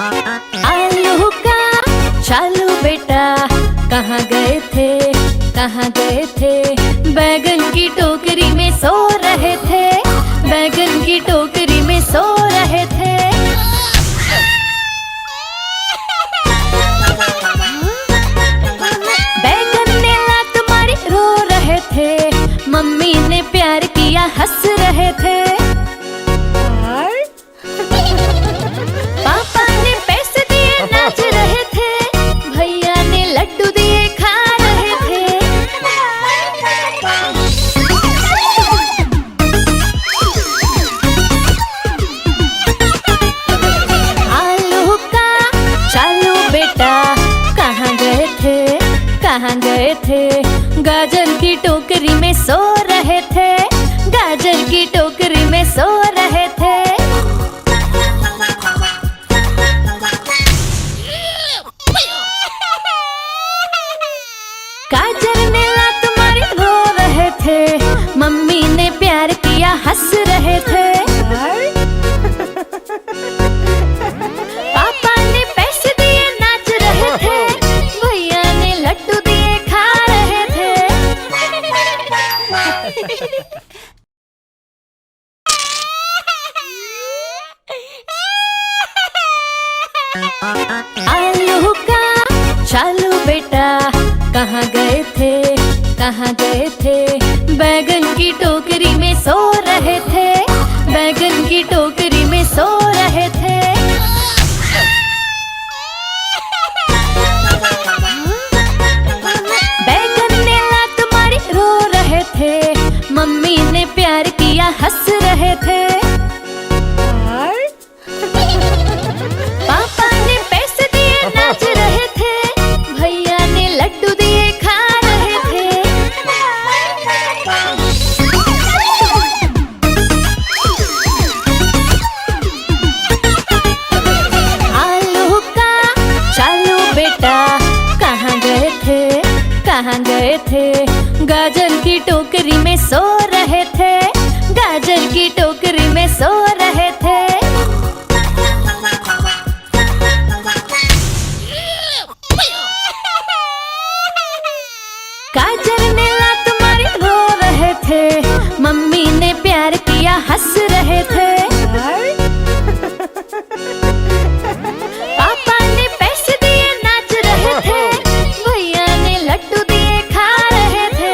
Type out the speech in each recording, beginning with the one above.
आलू का चालू बेटा कहाँ गए थे, कहाँ गए थे? बैगन की टोकरी में सो रहे थे, बैगन की टोकरी में सो रहे थे। बैगन ने लात मारी रो रहे थे, मम्मी ने प्यार किया हंस रहे थे। पापा ने पैसे दिए नाच रहे थे, भैया ने लड्डू दिए खा रहे थे। आलू का चालू बेटा कहाँ गए थे, कहाँ गए थे? गाजर की टोकरी में सो रहे थे, गाजर की टोकरी में सो रहे थे। गाजर ने लात मारी रो रहे थे, मम्मी ने प्यार किया हंस रहे थे। पापा ने पैसे दिए नाच रहे थे, भैया ने लड्डू दिए खा रहे थे। आलू का चालू बेटा कहाँ गए थे, कहाँ गए थे? बैगन की टोकरी में सो रहे थे, बैगन की टोकरी में सो रहे थे। बैगन ने लात मारी रो रहे थे, मम्मी ने प्यार किया हंस रहे थे। पापा ने पैसे दिए नाच रहे थे, भैया ने लड्डू दिए खा रहे थे। आलू का चालू बेटा कहाँ गए थे, कहाँ गए थे? गाजर की टोकरी में सो रहे थे, गाजर की टोकरी में सो रहे थे। गाजर ने लात मारी रो रहे थे, मम्मी ने प्यार किया हंस रहे थे। पापा ने पैसे दिए नाच रहे थे, भैया ने लड्डू दिए खा रहे थे।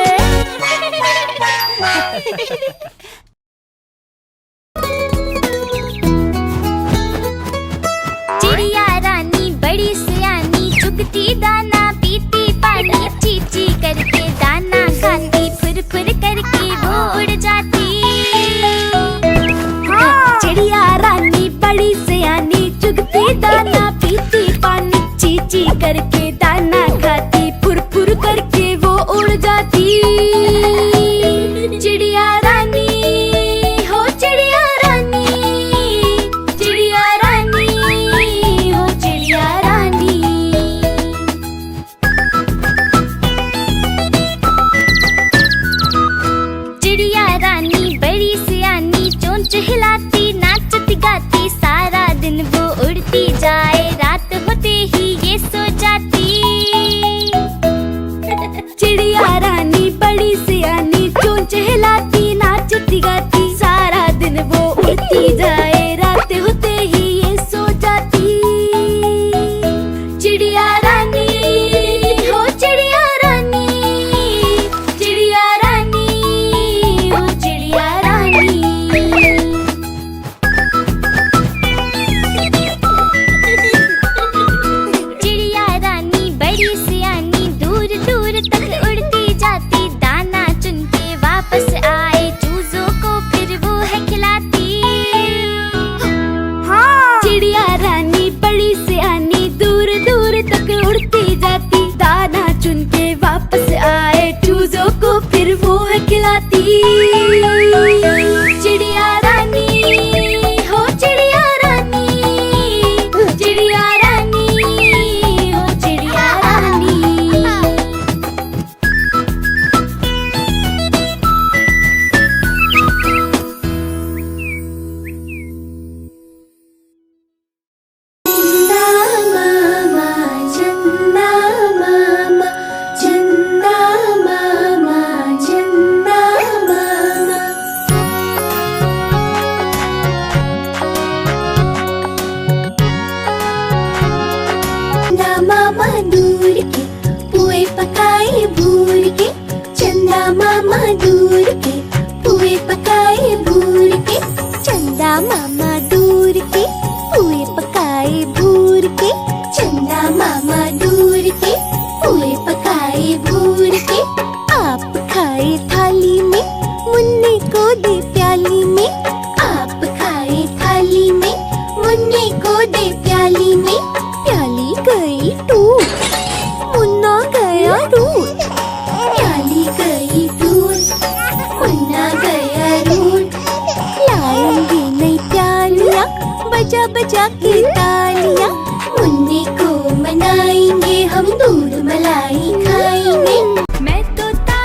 खुशियाँ की तालियाँ। मुन्नी को मनाएंगे हम, दूध मलाई खाएंगे। मैं तोता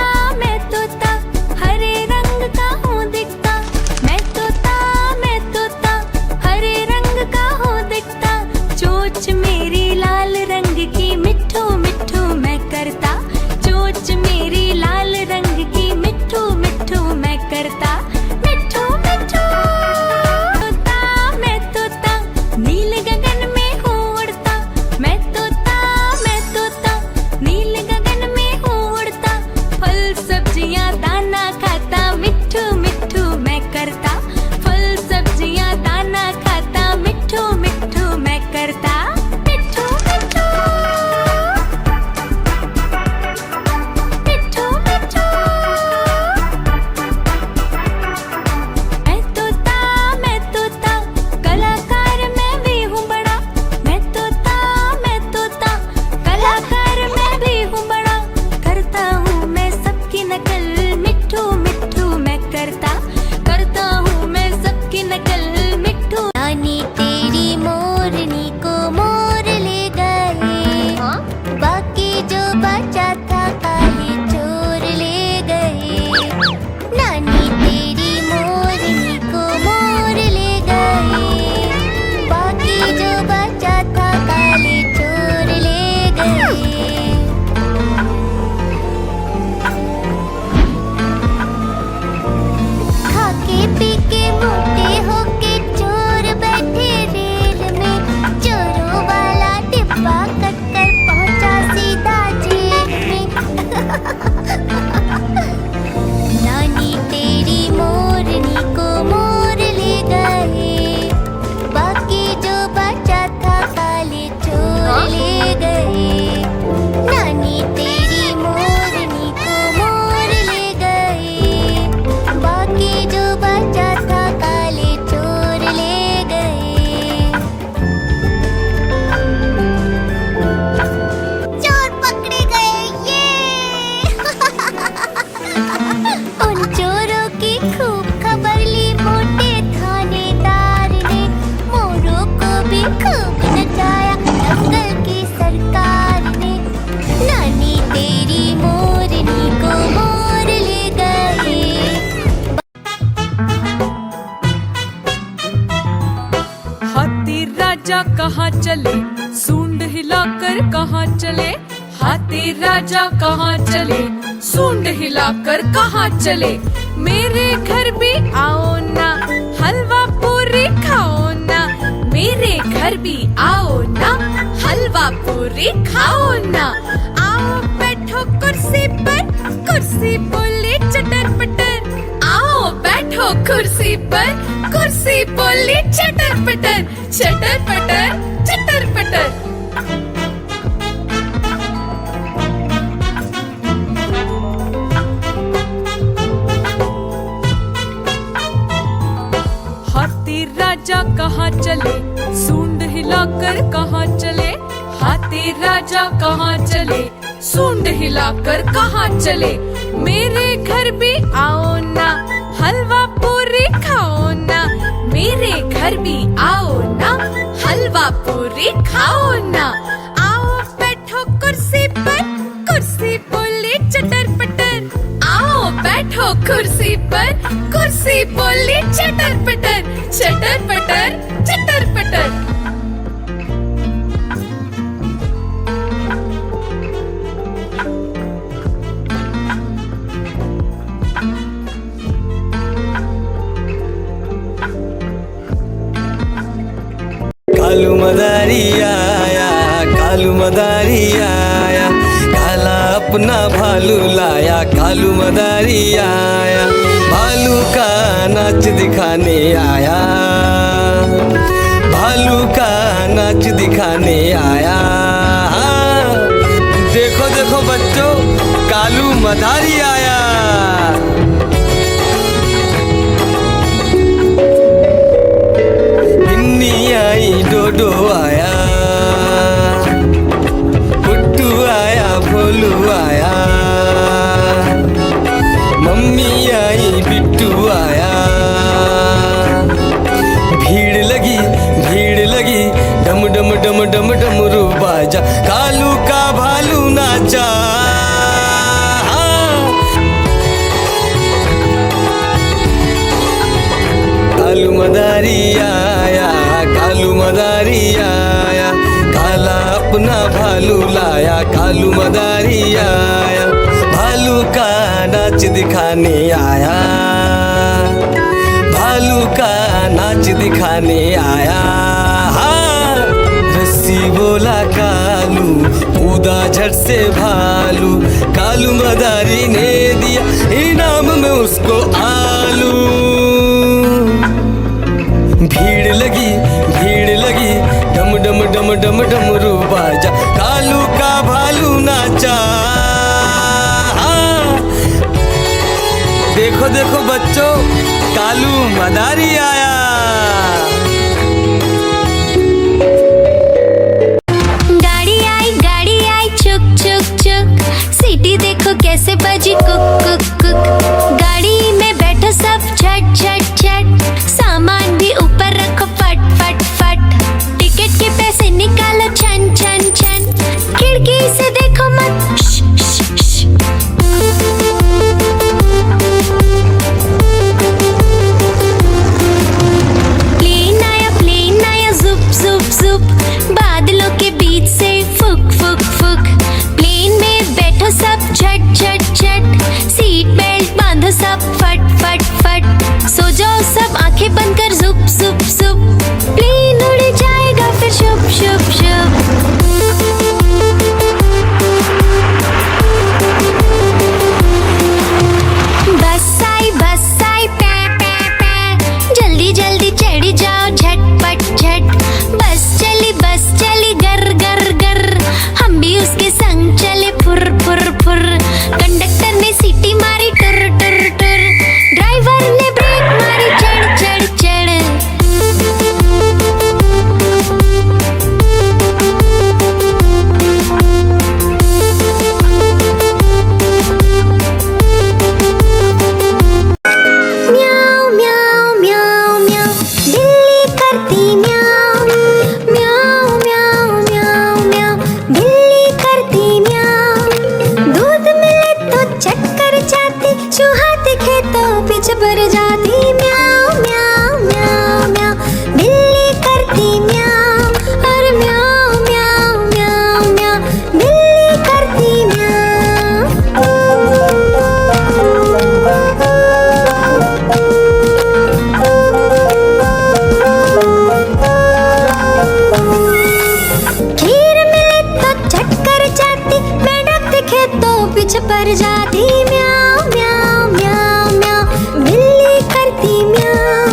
हरे रंग का हूँ दिखता। मैं तोता हरे रंग का हूँ दिखता। चोंच मेरी लाल रंग की, मिट्ठू मिट्ठू मैं करता। चोंच मेरी लाल रंग की, मिट्ठू मिट्ठू मैं करता। मिट्ठू मिट्ठू तोता, मैं तोता नील गगन में हूँ उड़ता। मैं तोता नील गगन में हूँ उड़ता। फल सब्जियाँ दाना खाता, मिट्ठू मिट्ठू मैं करता। फल सब्जियाँ दाना खाता, मिट्ठू मिट्ठू मैं करता। मिट्ठू मिट्ठू मिट्ठू मिट्ठू। मैं तोता कलाकार मैं भी हूँ बड़ा। मैं तोता कलाकार मैं भी हूँ बड़ा। करता हूँ मैं सबकी नकल, मिट्ठू मिट्ठू मैं करता। करता हूँ मैं सबकी नकल, मिट्ठू। नानी तेरी मोरनी को मोर ले गए। बाकी जो बचा था काले चोर ले गए। नानी तेरी मोरनी को मोर ले गए। बाकी जो बचा था काले चोर ले गए। खाके पी के मोटे होके चोर बैठे रेल में। चोरों वाला डिब्बा कट कर पहुंचा सीधा जेल में। नानी तेरी मोरनी को मोर ले गए। बाकी जो बचा था काले चोर ले गए। नानी तेरी मोरनी को मोर ले गए। बाकी जो बचा था काले चोर ले गए। चोर पकड़े गए ये। उन चोरों की खूब खबर ली मोटे थानेदार ने। मोरों को भी खूब नचाया जंगल की सरकार ने। नानी तेरी मोरनी को मोर ले गए। हाथी राजा कहाँ चले, सूंड हिलाकर कहाँ चले। हाथी राजा कहाँ चले, सूंड हिलाकर कहाँ चले। मेरे घर भी आओ ना, हलवा पूरी खाओ ना। मेरे घर भी आओ ना, हलवा पूरी खाओ ना। आओ बैठो कुर्सी पर, कुर्सी बोले चटर पटर। आओ बैठो कुर्सी पर, कुर्सी बोली चटर पटर। चटर पटर चटर पटर। हाथी राजा कहाँ चले, सूंड हिलाकर कहाँ चले। हाथी राजा कहाँ चले, सूंड हिलाकर कहाँ चले। मेरे घर भी आओ ना, हलवा पूरी खाओ ना। मेरे घर भी आओ ना, हलवा पूरी खाओ ना। आओ बैठो कुर्सी पर, कुर्सी बोली चटर पटर। आओ बैठो कुर्सी पर, कुर्सी बोली चटर पटर। चटर पटर चटर पटर। कालू मदारी आया, कालू मदारी आया। काला अपना भालू लाया, कालू मदारी आया। भालू का नाच दिखाने आया, भालू का नाच दिखाने आया। देखो देखो बच्चों, कालू मदारी आया। गिन्नी आई, डोडो आया, पुट्टू आया, भोलू आया। मम्मी आई, बिट्टू आया। भीड़ लगी कालू मदारी आया, कालू मदारी आया, काला अपना भालू लाया, कालू मदारी आया, भालू का नाच दिखाने आया, भालू का नाच दिखाने आया। हाँ, रस्सी बोला कालू, कूदा झट से भालू, कालू मदारी ने दिया इनाम में उसको आलू। भीड़ लगी डम डम डम डम डमरू बाजा, कालू का भालू नाचा। हाँ, देखो देखो बच्चों, कालू मदारी आया। गाड़ी आई चुक चुक चुक, सीटी देखो कैसे बजी कुक कुक कुक। गाड़ी में बैठो सब झट झट झट, सामान भी ऊपर रखो फट फट फट। टिकट के पैसे निकालो छन छन छन, खिड़की से देखो मत श, श, श। प्लेन आया जुप जुप जुप, बादलों के बीच से फुक फुक फुक। प्लेन में बैठो सब झट झट झट, सीट बेल्ट बांधो सब फट फट फट। सो जाओ सब आंखें बंद कर जुप जुप जुप, प्लेन उड़ जाएगा फिर शुप शुप शुप। बस आई पै पै पै, जल्दी जल्दी चढ़ी जाओ झटपट झट। बस चली गर गर गर, हम भी उसके संग चले फुर फुर फुर। कंडक्टर ने सीटी मारी टुर टुर टुर, ड्राइवर ने ब्रेक मारी चढ़ चढ़ चढ़। म्याऊ म्याऊ म्याऊ म्याऊ, बिल्ली करती म्याऊ म्याऊ म्याऊ म्याऊ म्याऊ, बिल्ली करती म्याऊ। दूध मिले तो चक्कर जाती, चूहा दिखे तो पीछे भर जाती। म्याऊ म्याऊ म्याऊ म्याऊ, बिल्ली करती म्याऊ, और म्याऊ म्याऊ म्याऊ म्याऊ, बिल्ली करती खीर मिले तो चक्कर जाती, मेंढक दिखे तो पीछे पड़ जाती। म्याऊ म्याऊ म्याऊ म्याऊ, बिल्ली करती म्याऊ,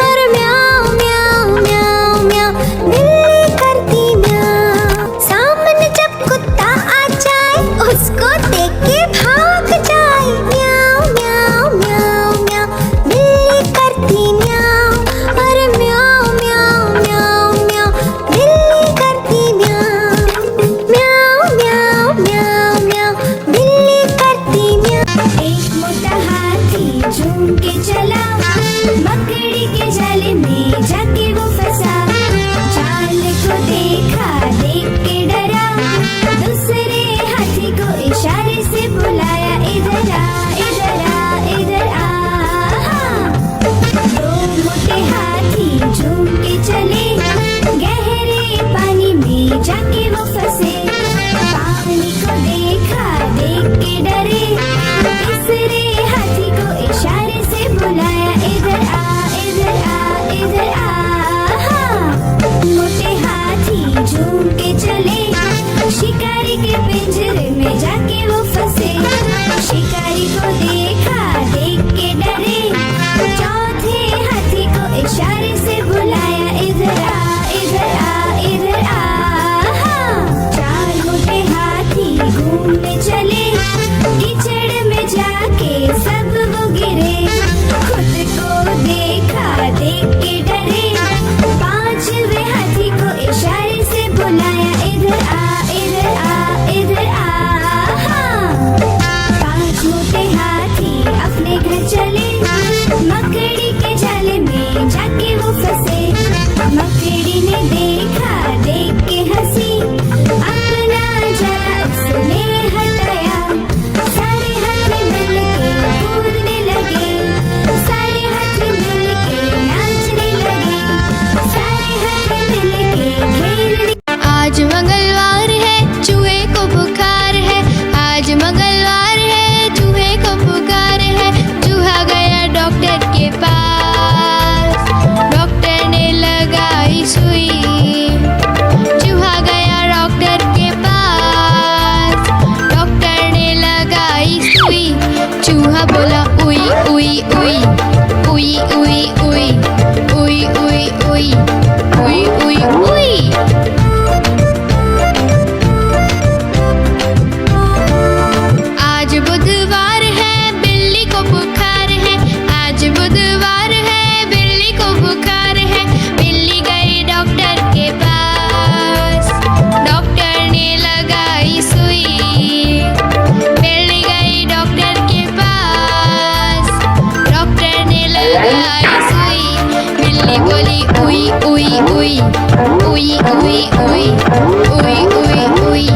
और म्याऊ म्याऊ म्याऊ म्याऊ, बिल्ली करती म्याऊ। सामने जब कुत्ता आ जाए, उसको देख के भाग जाए। म्याऊ म्याऊ म्याऊ म्याऊ, बिल्ली करती म्याऊ, और म्याऊ म्याऊ म्याऊ म्याऊ, बिल्ली करती म्याऊ। म्याऊ म्याऊ म्याऊ म्याऊ, बिल्ली करती म्याऊ। एक मोटा हाथी झूम के चला, मकड़ी के जाले में जाके वो फंसा। चाल को देखा, देख के डरा, दूसरे हाथी को इशारे से बुलाया, इधर आ इधर आ इधर आ। दो मोटे हाथी झूम के चले, गहरे पानी में जाके वो फंसे। पानी को देखा, देख के डरे, तीसरे हाथी को इशारे से बुलाया, इधर आ इधर आ इधर आ। मोटे हाथी झूम के चले, शिकारी के पिंजरे में जाके वो फंसे। शिकारी को देखा, उई उई उई उई उई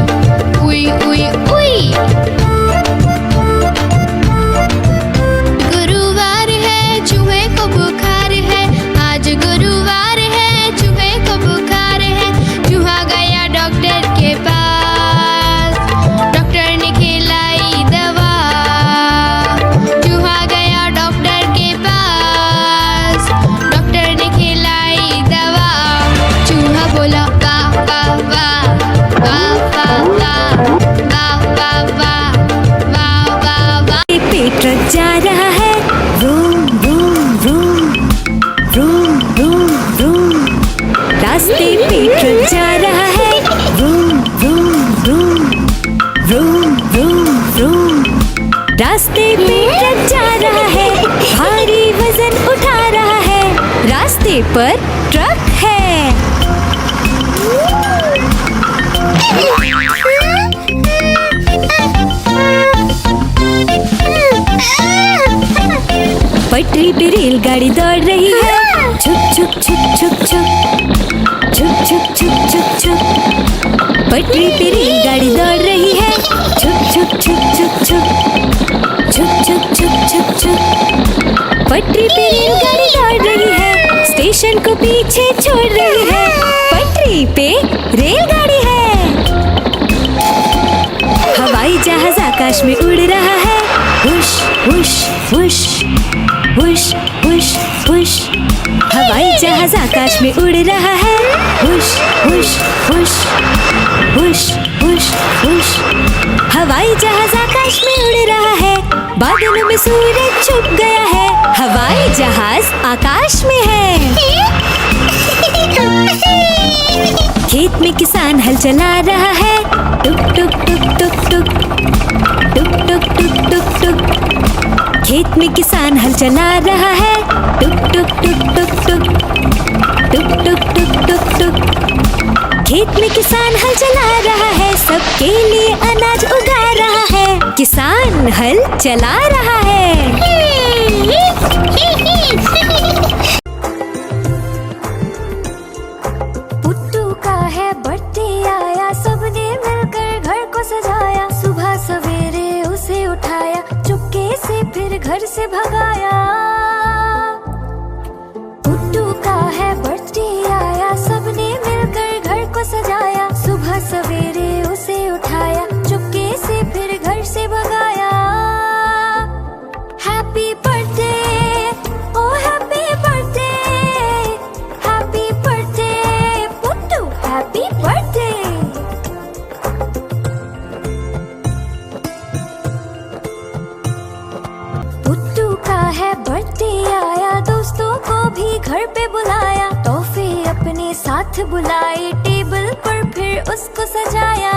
उई उई उई। गुरुवार है चूहे को बुखार है, आज गुरुवार है चूहे को बुखार है। चूहा गया डॉक्टर के पास, डॉक्टर ने खिलाई दवा। चूहा गया डॉक्टर के पास, डॉक्टर ने खिलाई दवा। चूहा बोला वाह वाह वाह वाह वाह वाह वाह वाह वाह वाह वाह वाह। पेट ट्रक जा रहा है, room room room room room room. रास्ते पे ट्रक जा रहा है, room room room room room room. रास्ते पे ट्रक जा रहा है, भारी वजन उठा रहा है। रास्ते पर ट्रक है। पटरी पे रेलगाड़ी दौड़ रही है, छुक छुक छुक छुक छुक छुक छुक छुक छुक छुक। पटरी पे रेलगाड़ी दौड़ रही है, छुक छुक छुक छुक छुक छुक छुक छुक छुक छुक। पटरी पे रेलगाड़ी दौड़ रही है, स्टेशन को पीछे छोड़ रही है। पटरी पे रेलगाड़ी है। हवाई जहाज आकाश में उड़ रहा है, whoosh whoosh whoosh whoosh whoosh whoosh. हवाई जहाज आकाश में उड़ रहा है, whoosh whoosh whoosh whoosh whoosh whoosh. हवाई जहाज आकाश में उड़ रहा है, बादलों में सूरज छुप गया है। हवाई जहाज आकाश में है। खेत में किसान हल चला रहा है, टुक टुक टुक टुक टुक टुक टुक टुक टुक टुक। खेत में किसान हल चला रहा है, टुक टुक टुक टुक टुक टुक टुक टुक टुक टुक। खेत में किसान हल चला रहा है, सबके लिए अनाज उगा रहा है। किसान हल चला रहा है। पुट्टू का है बर्थडे आया, सबने मिलकर घर को सजाया। सुबह सवेरे उसे उठाया, चुपके से फिर घर से भगाया। पुट्टू का है बर्थडे आया, सबने मिलकर घर को सजाया। सुबह सवेरे उसे उठाया, चुपके से फिर घर से भगाया। Happy birthday oh happy birthday, happy birthday Puttu, happy birthday. Puttu का है बर्थडे आया, दोस्तों को भी घर पे बुलाया। तोहफे अपने साथ बुलाए, टेबल पर फिर उसको सजाया।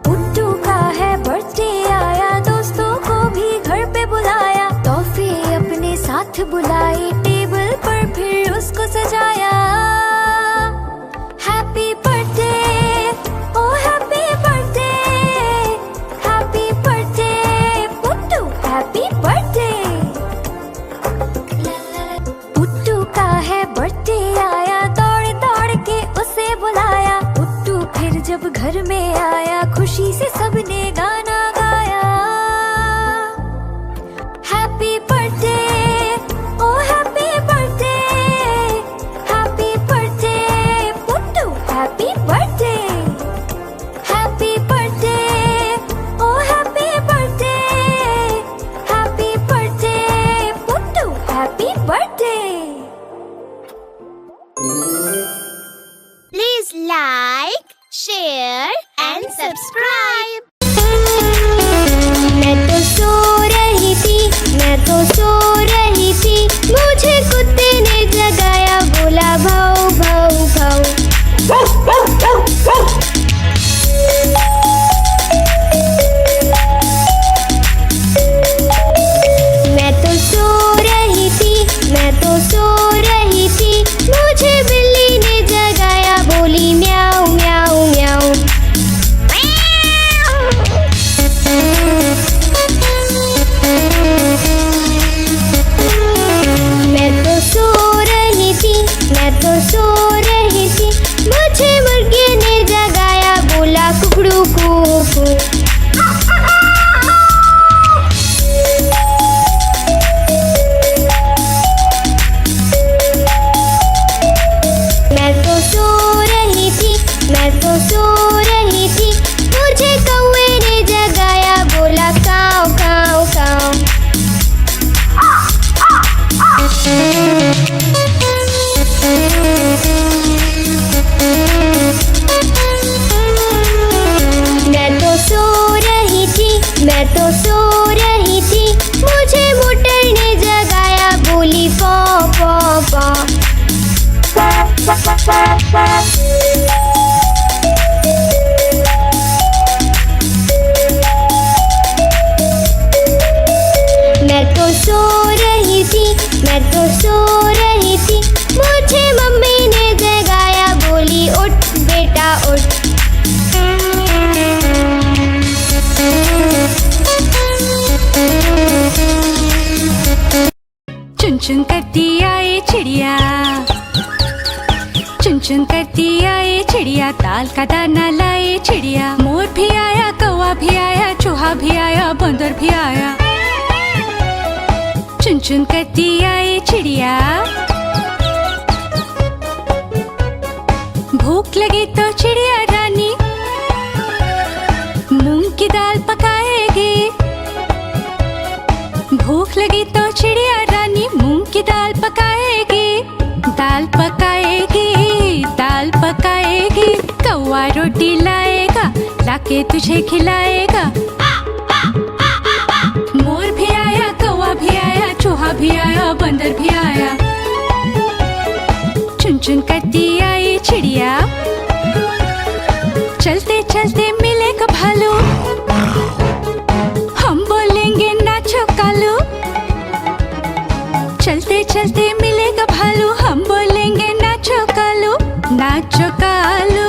पुट्टू का है बर्थडे आया, दोस्तों को भी घर पे बुलाया। तोहफे अपने साथ बुलाए, टेबल पर फिर उसको सजाया। Happy birthday oh happy birthday, happy birthday Puttu, happy birthday. Puttu का है बर्थडे आया, दौड़ दौड़ के उसे बुलाया। पुट्टू फिर जब घर में आया, खुशी से सबने गाना गाया। Happy birthday oh happy birthday, happy birthday Puttu, happy birthday. Happy birthday oh happy birthday, happy birthday Puttu, happy birthday. Please like, share and subscribe. मैं तो सो रही थी, मैं तो सो रही थी, मुझे कुत्ते ने जगाया, बोला भाऊ भाऊ भाऊ। मैं तो सो रही थी, मैं पॉ पॉ। मैं तो सो रही थी, मैं तो सो रही थी, मुझे मम्मी ने जगाया, बोली उठ बेटा उठ। चुन चुन करती आए चिड़िया, चुन चुन करती आए चिड़िया, दाल का दाना लाए चिड़िया। मोर भी आया, कौवा भी आया, चूहा भी आया, बंदर भी आया। चुन चुन करती आए चिड़िया। भूख लगी तो चिड़िया रानी मूंग की दाल पकाएगी। भूख लगी तो चिड़िया रानी मूंग की दाल पकाएगी। दाल पकाएगी, दाल पकाएगी। कौवा रोटी लाएगा, लाके तुझे खिलाएगा। मोर भी आया, कौवा भी आया, चूहा भी आया, बंदर भी आया। चुन चुन करती आई चिड़िया। चलते चलते मिलेगा भालू, हम बोलेंगे नाचो कालू। चलते चलते मिलेगा भालू, हम बोलेंगे नाचो कालू। नाचो कालू,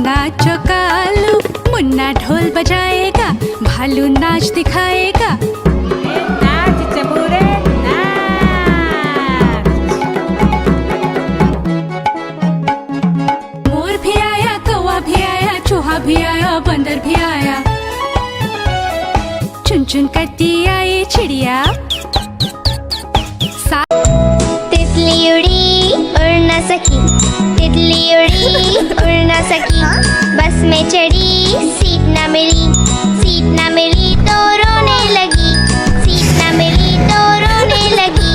नाचो कालू। मुन्ना ढोल बजाएगा, भालू नाच दिखाएगा। नाच चबूरे नाच। मोर भी आया, कौवा भी आया, चूहा भी आया, बंदर भी आया। चुन चुन करती आई चिड़िया। तितली उड़ी उड़ न सकी, तितली उड़ी उड़ न सकी, बस में चढ़ी सीट न मिली, सीट न मिली तो रोने लगी, सीट न मिली तो रोने लगी।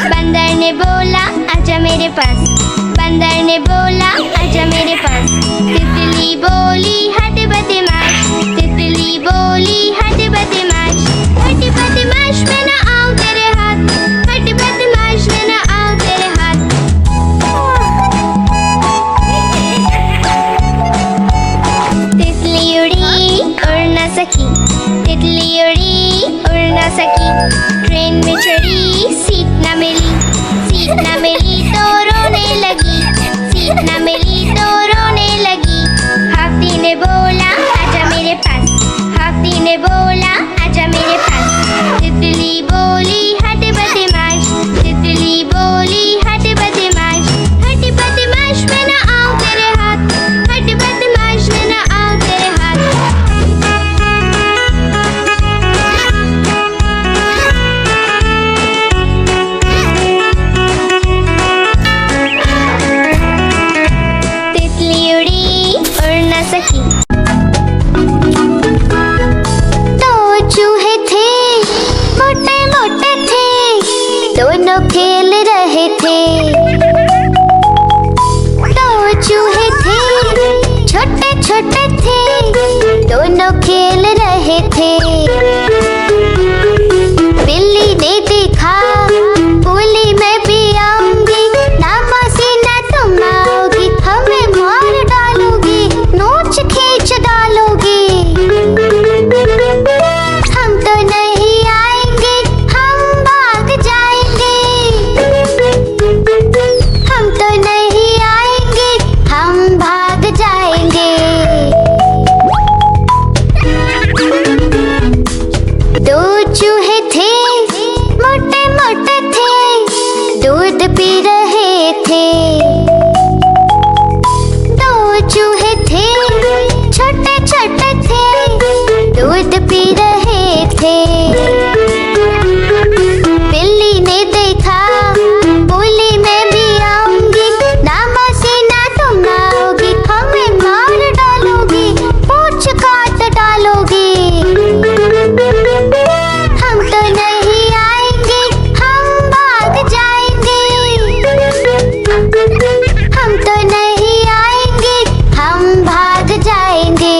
बंदर ने बोला आजा मेरे पास, बंदर ने बोला आजा मेरे पास। तितली बोली हट बदमाश, तितली बोली हट बदमाश, हट बदमाश मैं न आऊं तेरे हाथ, हट बदमाश मैं न आऊं तेरे हाथ। तितली उड़ी उड़ न सकी, तितली उड़ी उड़ न सकी, ट्रेन में चढ़ी सीट न मिली, सीट न मिली तो रोने लगी, सीट न मिली तो रोने लगी। हाथी ने बोला आजा मेरे पास, हाथी ने बोला आजा मेरे पास। तितली बोली हट बदमाश, तितली बोली हट बदमाश, हट बदमाश मैं न आऊं तेरे हाथ, हट बदमाश मैं न आऊं तेरे हाथ। तितली उड़ी उड़ न सकी। दो चूहे थे मोटे मोटे थे, दोनों खेल रहे थे। दो चूहे थे छोटे छोटे थे, दोनों खेल रहे थे। बिल्ली ने देखा बोली मैं भी आऊंगी, ना मौसी ना तुम आओगी, हमें मार डालोगी, नोच खींच डालोगी। हम तो नहीं आएंगे, हम भाग जाएंगे, हम तो नहीं आएंगे, हम भाग जाएंगे। दो चूहे थे मोटे मोटे थे, दूध पी रहे थे। दो चूहे थे छोटे छोटे थे, दूध पी रहे थे। बिल्ली ने देखा बोली मैं भी आऊंगी, ना मौसी ना तुम आओगी, हमें मार डालोगी, पूंछ काट डालोगी। हम तो नहीं आएंगे, हम भाग जाएंगे, हम तो नहीं आएंगे, हम भाग जाएंगे।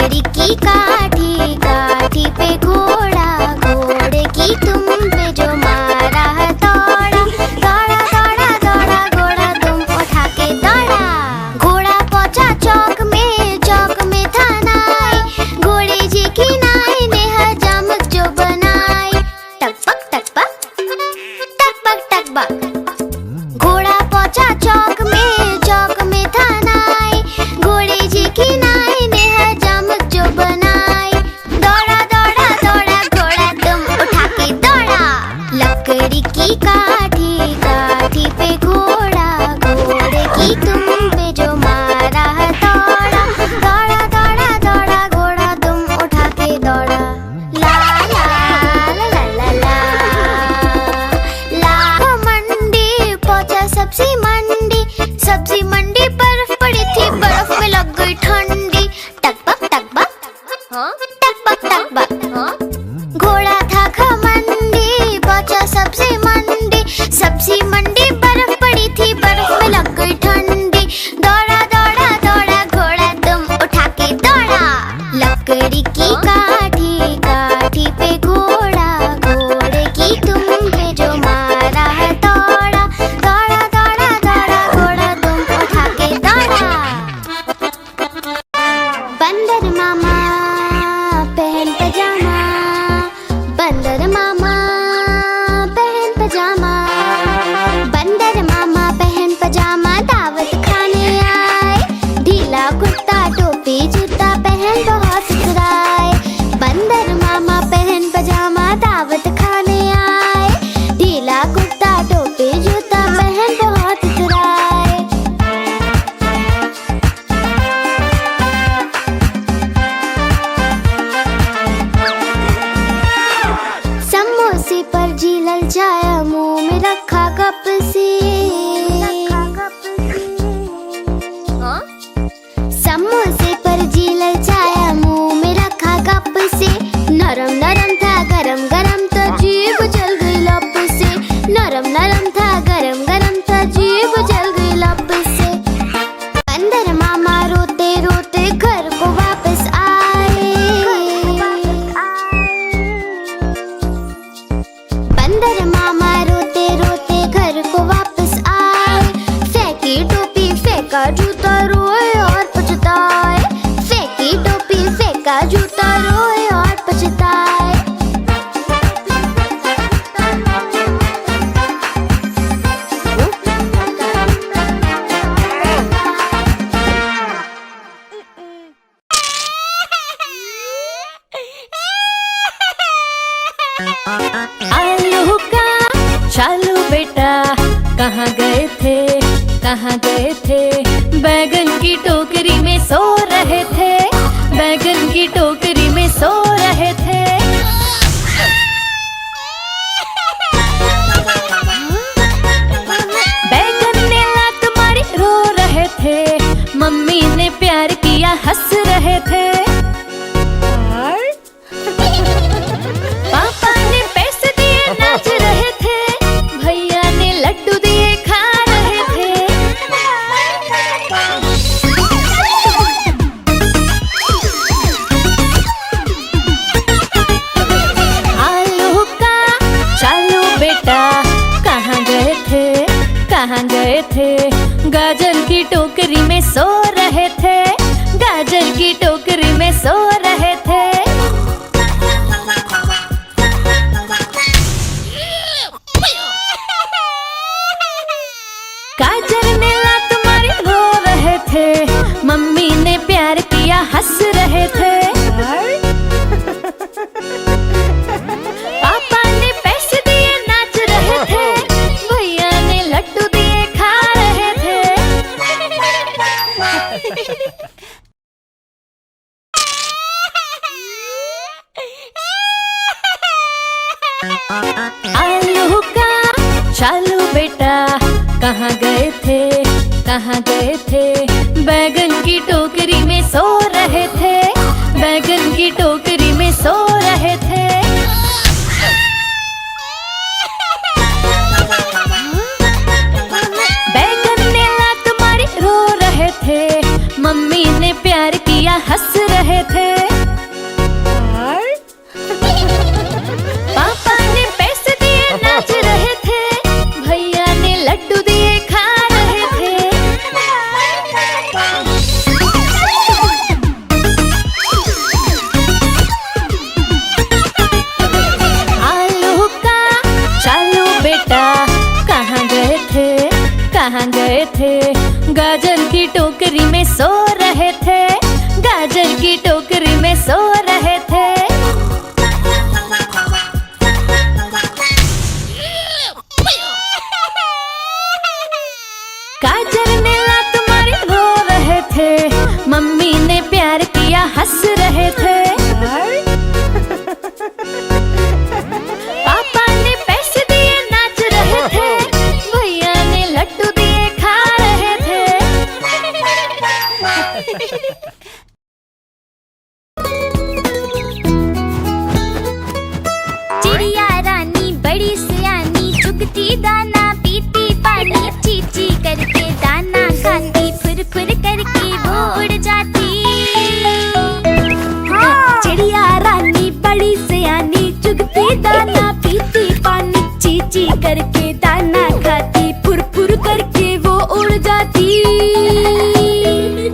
लकड़ी की काठी, काठी पे घोड़ा, घोड़े की तुम पे जो मारा है दौड़ा, दौड़ा दौड़ा दौड़ा घोड़ा तुम उठा के दौड़ा। घोड़ा पहुंचा चौक में था नाई, घोड़े जी की नाई ने हजामत जो बनाई। टकपक टकपक टकपक टकपक। घोड़ा पहुंचा चौक में था नाई, घोड़े जी की नाई ने हजामत जो बनाई। दौड़ा दौड़ा दौड़ा घोड़ा तुम उठा के दौड़ा। लकड़ी की काठी, काठी पे घोड़ा, घोड़े की तुम पे जो मारा है दौड़ा, दौड़ा दौड़ा दौड़ा घोड़ा तुम उठा के दौड़ा। ला ला ला ला ला ला ला। मंडी पहुंचा सब्जी मंडी, सब्जी मंडी बर्फ पड़ी थी, बर्फ में लग गई ठंडी। टकपक टकपक टकपक टकपक। घोड़ा था घमंडी, पहुंचा सब्जी मंडी, सब्जी मंडी बर्फ पड़ी थी, बर्फ में लग गई ठंडी। दौड़ा दौड़ा दौड़ा घोड़ा तुम उठा के दौड़ा। लकड़ी की काठी, काठी पे घोड़ा, घोड़े की तुम पे जो मारा है दौड़ा, दौड़ा दौड़ा दौड़ा घोड़ा तुम उठा के दौड़ा। बंदर मामा पहन पजामा, बंदर मामा पहन पजामा, बंदर मामा पहन पजामा दावत खाने आए। ढीला कुर्ता टोपी जूता पहन बहुत सुधराए। बंदर मामा पहन पजामा दावत खाने आए। ढीला कुर्ता टोपी जूता पहन बहुत सुधराए। समोसे पर जी ललचाया, मुंह में रखा कप से। समोसे पर जी ललचाया, मुंह में रखा कप से। नरम नरम था गरम गरम तो जीभ जल गई लप से। नरम नरम था गरम गरम तो जीभ जल गई लप से। बंदर मामा रोते रोते घर को वापस आए। बंदर मामा रोते रोते घर को वापस आए। फेंकी टोपी फेंका जूता रोए और पछताए। फेंकी टोपी फेंका जूता रोए और पछताए। आलू का चालू बेटा कहाँ गए थे, कहाँ गए थे। बैगन की टोकरी में सो रहे थे, बैगन की टोकरी में सो रहे थे। बैगन ने लात मारी रो रहे थे, मम्मी ने प्यार किया हंस रहे थे। पापा ने पैसे दिए नाच रहे थे, भैया ने लड्डू दिए खा रहे थे। आलू का चालू बेटा कहाँ गए थे, कहाँ गए थे। गाजर की टोकरी में सो रहे थे, गाजर की टोकरी में सो रहे थे। गाजर ने लात मारी रो रहे थे, मम्मी ने प्यार किया हंस रहे थे। पापा ने पैसे दिए नाच रहे थे, भैया ने लड्डू दिए खा रहे थे। आलू का चालू बेटा कहाँ गए थे, कहाँ गए थे। बैगन की टोकरी में सो रहे थे, बैगन की टोकरी में सो रहे थे। बैगन ने लात मारी रो रहे थे, मम्मी ने प्यार किया हंस रहे रहे थे। पापा ने पैसे दिए नाच रहे थे, भैया ने लड्डू दिए खा रहे थे। आलू का चालू बेटा कहाँ गए थे, कहाँ गए थे? गाजर की टोकरी में सो रहे थे, गाजर की टोकरी में सो रहे थे। गाजर ने लात मारी रो रहे थे, मम्मी ने प्यार किया हंस रहे थे। पापा ने पैसे दिए नाच रहे थे, भैया ने लड्डू दिए खा रहे थे। चिड़िया रानी बड़ी सियानी, चुगती दाना पीती पानी, चींची करके दाना खाती, फुर फुर करके वो उड़ जाती। चिड़िया रानी बड़ी सियानी, चुगती दाना पीती पानी, चींची करके दाना खाती, फुर फुर करके वो उड़ जाती।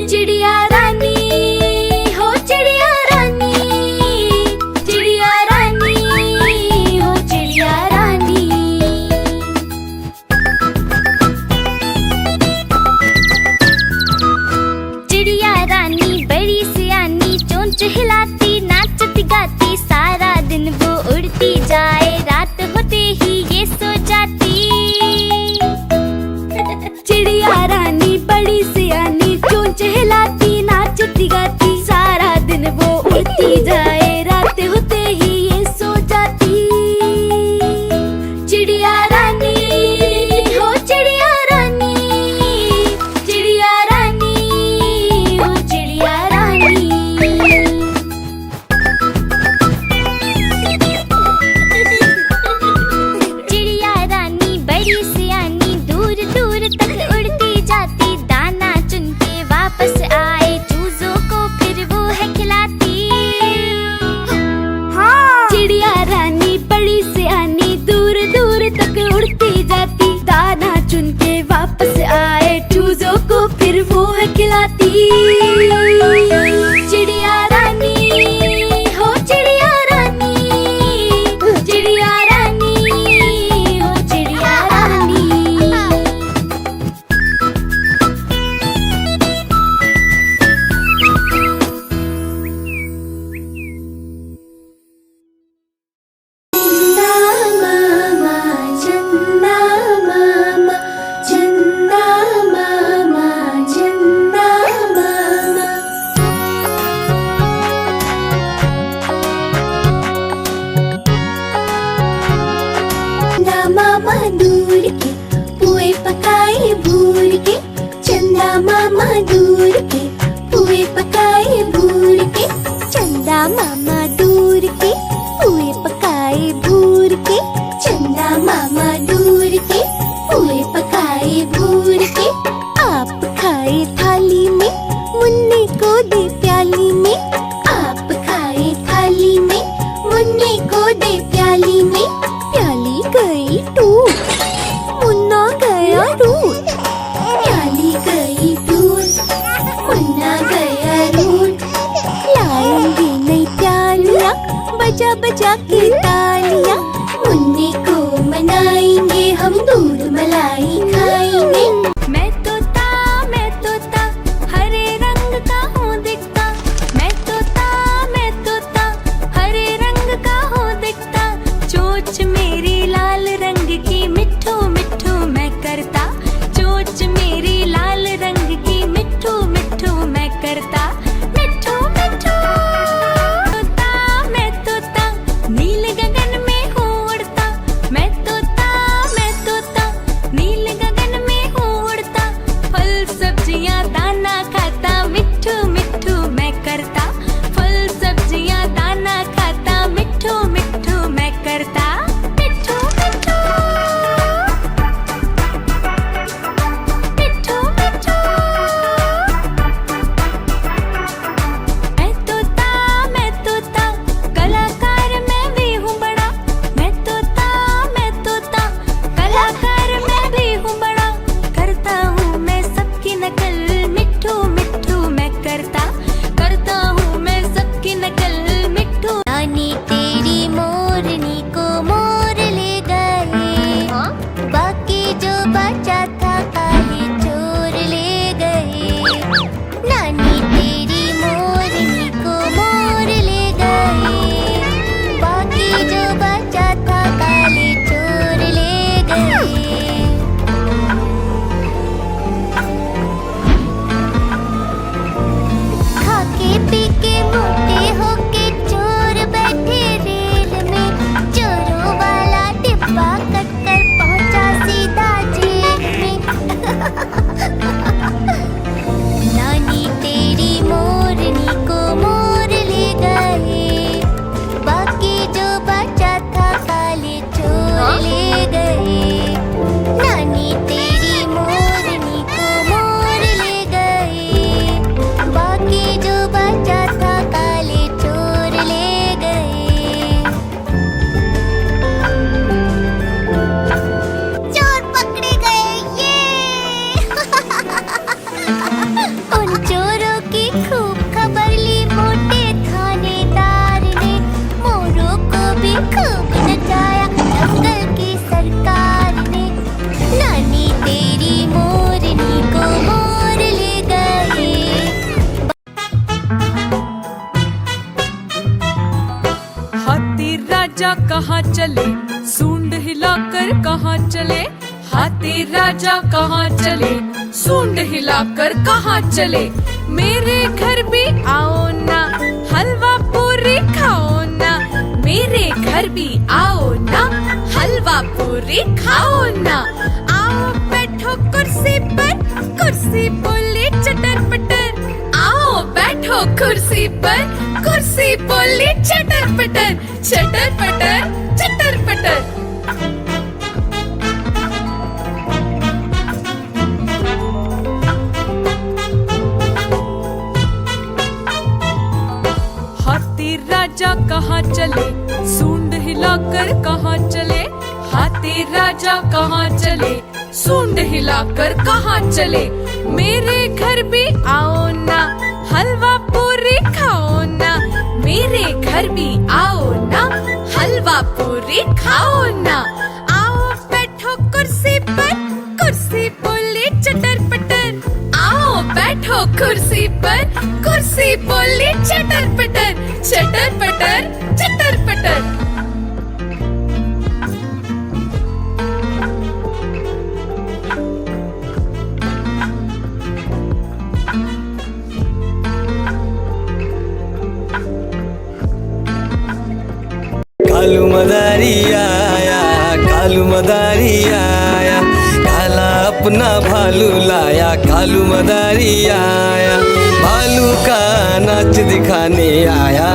चिड़िया रानी हो चिड़िया रानी, चिड़िया रानी हो चिड़िया रानी। चिड़िया रानी बड़ी सियानी, चोंच हिलाती नाचती गाती, सारा दिन वो उड़ती जाए, रात होते ही ये सो जाती। चिड़िया रानी बड़ी सियानी, चोंच हिलाती नाचती गाती, सारा दिन वो उड़ती जाए, रात होते ही ये सो जाती। चिड़िया रानी हो चिड़िया रानी, चिड़िया रानी हो चिड़िया रानी। चिड़िया रानी बड़ी सियानी, दूर दूर तक उड़ती जाती, दाना चुन के वापस आए, चूजों को फिर वो है खिलाती। चिड़िया रानी बड़ी सियानी, दूर दूर तक उड़ती जाती, दाना चुन के वापस आए, चूजों को फिर वो है खिलाती। चिड़िया रानी हो चिड़िया रानी, चिड़िया रानी हो चिड़िया रानी। चंदा मामा, चंदा मामा, चंदा मामा। चंदा मामा दूर के पुए पकाए भूर के, चंदा मामा दूर के पुए पकाए भूर के, चंदा मामा दूर के पुए पकाए भूर के, चंदा मामा दूर के पुए पकाए भूर के। आप खाए थाली में, मुन्ने को दे प्याली में, आप खाए थाली में, मुन्ने को दे प्याली में, प्याली गई टूट, मुन्ना गया रूठ, प्याली गई टूट, मुन्ना गया रूठ। लाएंगे नई प्यालियाँ बजा बजा के तालियाँ, मुन्ने को मनाएंगे हम, दूध मलाई खाएंगे। मैं तोता हरे रंग का हूँ दिखता, मैं तोता हरे रंग का हूँ दिखता, चोंच मेरी लाल रंग की, मिठू मिठू मैं करता, चोंच मेरी लाल रंग की, मिठू मिठू मैं करता, मिठू मिठू। मैं तोता नील राजा कहाँ चले, सूंड हिलाकर कहाँ चले, हाथी राजा कहाँ चले, सूंड हिलाकर कहाँ चले। मेरे घर भी आओ ना, हलवा पूरी खाओ ना, मेरे घर भी आओ ना, हलवा पूरी खाओ ना। आओ बैठो कुर्सी पर, कुर्सी बोले चटर पटर, आओ बैठो कुर्सी पर, कुर्सी बोली चटर पटर, चटर पटर, चटर पटर। हाथी राजा कहाँ चले, सूंड हिलाकर कहाँ चले, हाथी राजा कहाँ चले, सूंड हिलाकर कहाँ चले। मेरे घर भी आओ ना, हलवा पूरी खाओ ना, मेरे घर भी आओ ना, हलवा पूरी खाओ ना। आओ बैठो कुर्सी पर, कुर्सी बोले चटर पटर, आओ बैठो कुर्सी पर, कुर्सी बोले चटर पटर, चटर पटर, चटर पटर। कालू मदारी आया, कालू मदारी आया, काला अपना भालू लाया, कालू मदारी आया, भालू का नाच दिखाने आया,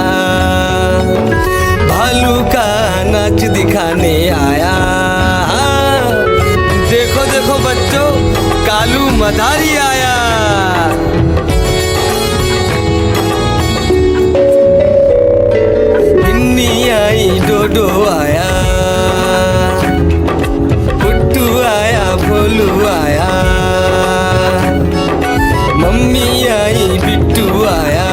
भालू का नाच दिखाने आया। देखो देखो बच्चों, कालू मदारी आया। आई डोडो आया, पुट्टू आया, भोलू आया, मम्मी आई, बिट्टू आया।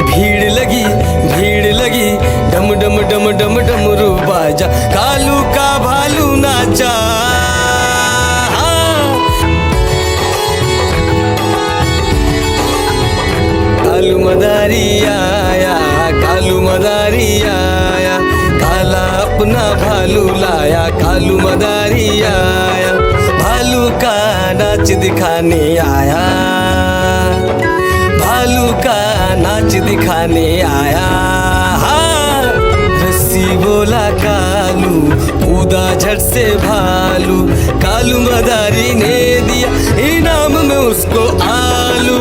भीड़ लगी, भीड़ लगी, डम डम डम डम डमरू बाजा, कालू का भालू नाचा। कालू मदारी आया, कालू मदारी आया, काला अपना भालू लाया, कालू मदारी आया, भालू का नाच दिखाने आया, भालू का नाच दिखाने आया। रस्सी बोला कालू, कूदा झट से भालू, कालू मदारी ने दिया इनाम में उसको आलू।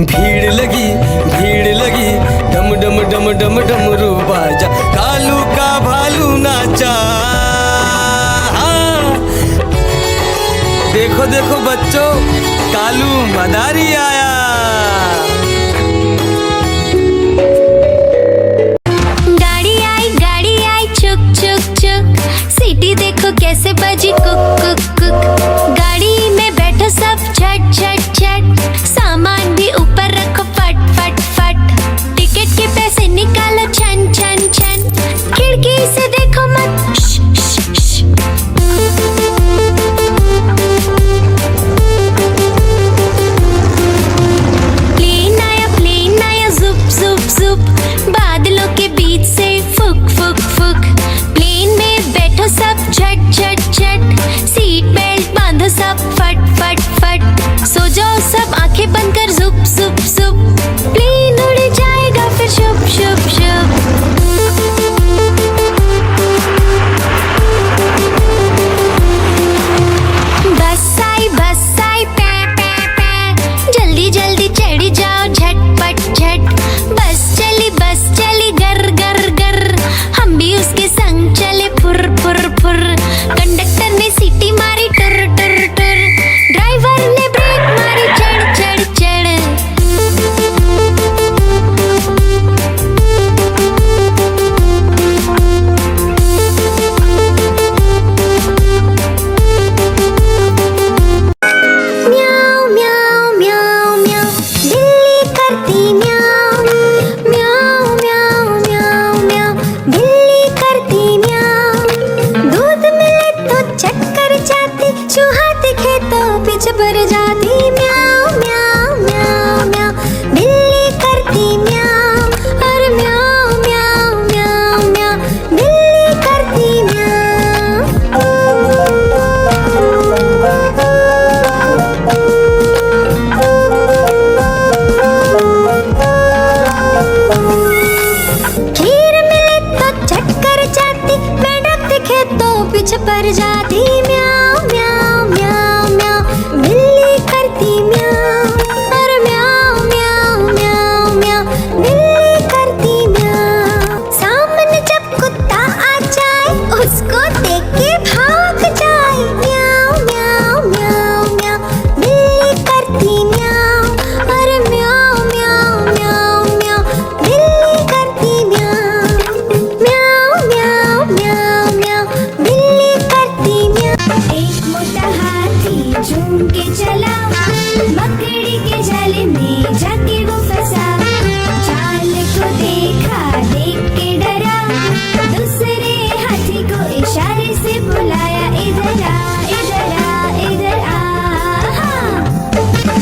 भीड़ लगी, भीड़ लगी, डम डम डम डम डमरू बाजा, कालू का भालू नाचा। देखो देखो बच्चों, कालू मदारी आया। गाड़ी आई चुक चुक चुक, सीटी देखो कैसे बजी कुक कुक कुक। गाड़ी में बैठो सब झट झट झट, सामान भी ऊपर रखो फट फट फट। टिकट के पैसे निकालो छन छन छन, खिड़की से देखो मत श, श, श। मकड़ी के जाल में जाके वो फंसा, जाल को देखा देख के डरा, दूसरे हाथी को इशारे से बुलाया, इधर आ इधर आ इधर आ।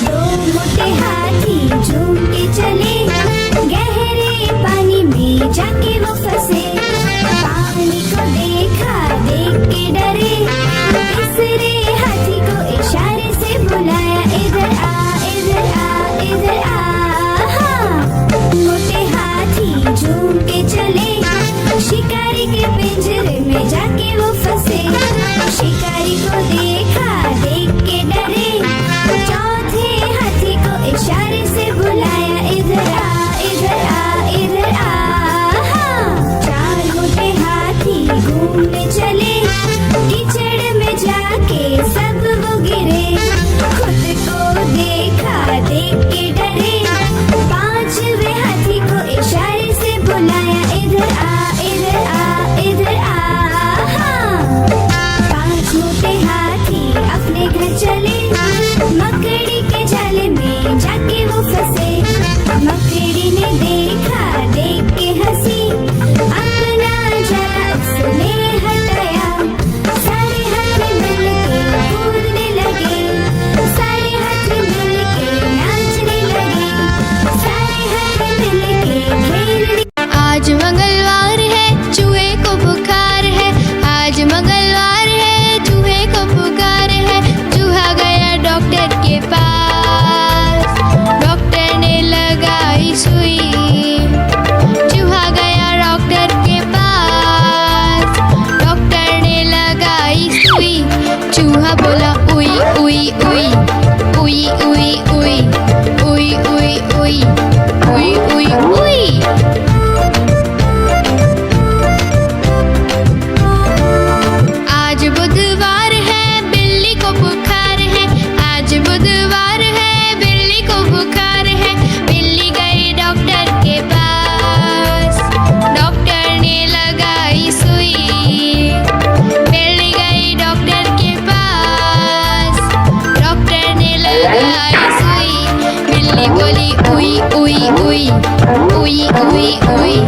दो मोटे हाथी झूम के चले, गहरे पानी में जाके वो फंसे, पानी को देखा देख के डरे, तीसरे हाथी को इशारे से बुलाया, इधर आ इधर आ इधर आ। मोटे हाथी झूम के चले, शिकारी के पिंजरे में जाके वो फंसे, शिकारी को देखा देख के डरे, चौथे हाथी को इशारे से बुलाया, इधर आ इधर आ इधर आ। चार मोटे हाथी घूमने चले, कीचड़ में जाके सब वो गिरे, खुद को देखा देख के डरे, पांचवे हाथी को इशारे से बुलाया, इधर आ इधर आ इधर आ। पांच मोटे हाथी अपने घर चले, मकड़ी के जाल में जाके वो फंसे, मकड़ी ने देखा देख के हंसी, अपना जाल उसने हटाया, सारे हाथी मिलके कूदने लगे, सारे हाथी मिलके नाचने लगे, सारे हाथी मिलके खेलने। आज मंगलवार है, चूहे को बुखार है, आज मंगलवार है, चूहे को बुखार है, चूहा गया डॉक्टर के पास, डॉक्टर ने लगाई सुई, चूहा गया डॉक्टर के पास, डॉक्टर ने लगाई सुई, चूहा बोला उई उई उई उई उई उई उई उई उई उई उई उई। आज बुधवार है, बिल्ली को बुखार है, आज बुधवार है, बिल्ली को बुखार है, बिल्ली गई डॉक्टर के पास, डॉक्टर ने लगाई सुई, बिल्ली गई डॉक्टर के पास, डॉक्टर ने लगाई सुई, बिल्ली बोली उई उई उई उई उई उई उई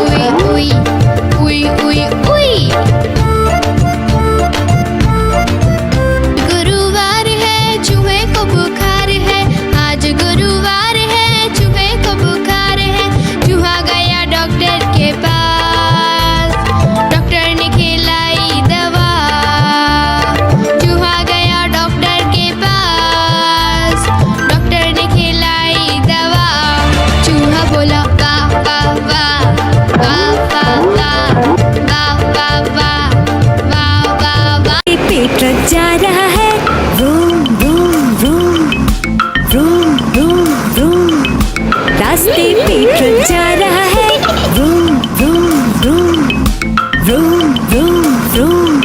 उई उई उई उई उई। गुरुवार है, चूहे को बुखार है, आज गुरुवार है, चूहे को बुखार है, चूहा गया डॉक्टर के पास, डॉक्टर ने खिलाई दवा, चूहा गया डॉक्टर के पास, डॉक्टर ने खिलाई दवा, चूहा बोला वाह वाह वाह वाह वाह वाह वाह वाह वाह वाह वाह वाह। पेट ट्रक जा रहा है, room room room room room room, रास्ते पे ट्रक जा रहा है, room room room room room room,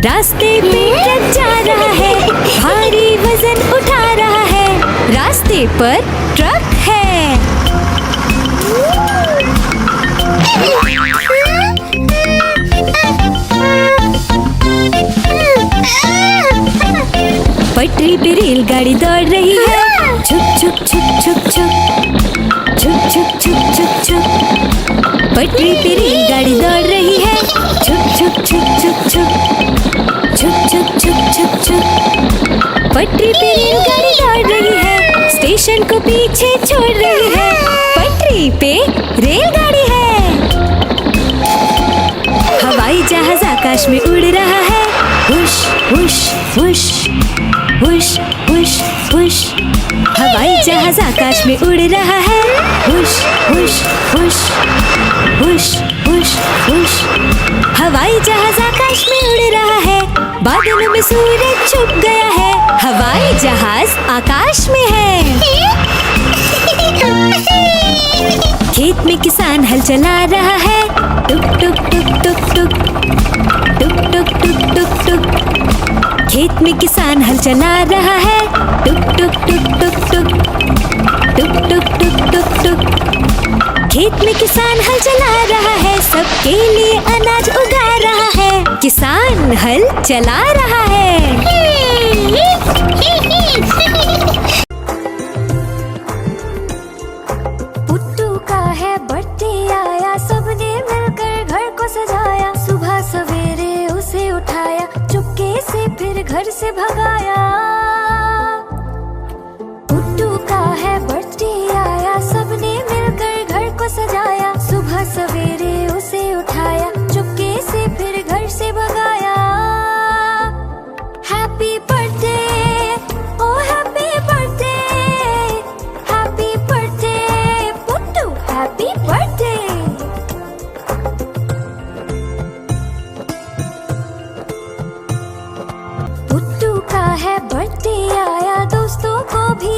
रास्ते पे ट्रक जा रहा है, भारी वजन उठा रहा है, रास्ते पर ट्रक है। पटरी पे रेलगाड़ी दौड़ रही है, छुक छुक छुक छुक छुक छुक छुक छुक छुक छुक, पटरी पे रेलगाड़ी दौड़ रही है, छुक छुक छुक छुक छुक छुक छुक छुक छुक छुक, पटरी पे रेलगाड़ी दौड़ रही है, स्टेशन को पीछे छोड़ रही है, पटरी पे रेलगाड़ी है। हवाई जहाज आकाश में उड़ रहा है, हुश हुश हुश हुश हुश हुश, हवाई जहाज आकाश में उड़ रहा है, हुश हुश हुश हुश हुश हुश, हवाई जहाज आकाश में उड़ रहा है, बादलों में सूरज छुप गया है, हवाई जहाज आकाश में है। खेत में किसान हल चला रहा है, टुक टुक टुक टुक टुक टुक टुक टुक टुक टुक, खेत में किसान हल चला रहा है, टुक टुक टुक टुक टुक टुक टुक टुक टुक टुक, खेत में किसान हल चला रहा है, सबके लिए अनाज उगा रहा है, किसान हल चला रहा है।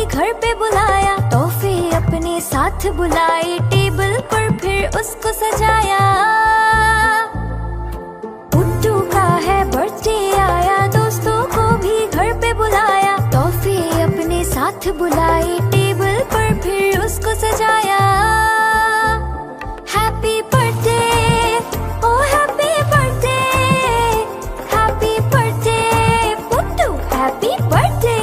भी घर पे बुलाया, तोहफे अपने साथ बुलाए, टेबल पर फिर उसको सजाया। पुट्टू का है बर्थडे आया, दोस्तों को भी घर पे बुलाया, तोहफे अपने साथ बुलाए, टेबल पर फिर उसको सजाया। Happy birthday, oh happy birthday, happy birthday Puttu, happy birthday.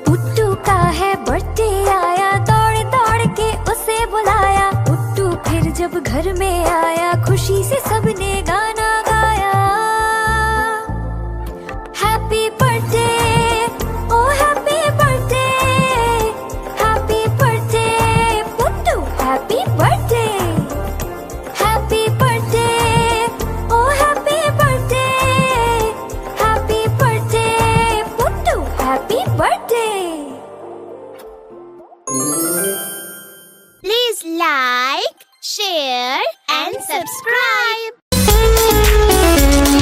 Puttu का है बर्थडे आया, दौड़ दौड़ के उसे बुलाया, पुट्टू फिर जब घर में आया, खुशी से सबने गाना गाया। Happy birthday, oh happy birthday, happy birthday Puttu, happy birthday. Happy birthday, oh happy birthday, happy birthday Puttu, happy birthday. Please like, share and subscribe.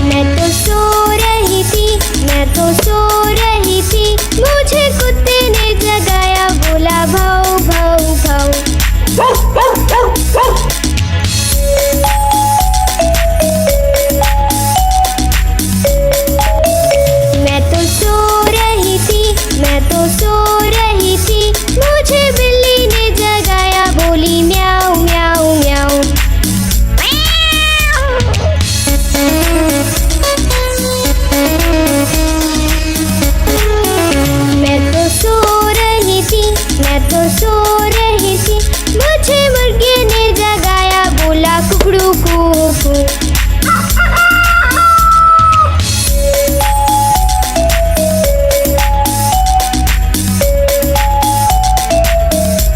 मैं तो सो रही थी, मैं तो सो रही थी, मुझे कुत्ते ने जगाया, बोला भाऊ भाऊ भाऊ। मैं तो सो रही थी, मैं तो सो रही थी, मुझे बिल्ली ने जगाया, बोली म्याऊ म्याऊ म्याऊ। मैं तो सो रही थी, मैं तो सो रही थी, मुझे मुर्गे ने जगाया, बोला कुकड़ू कू।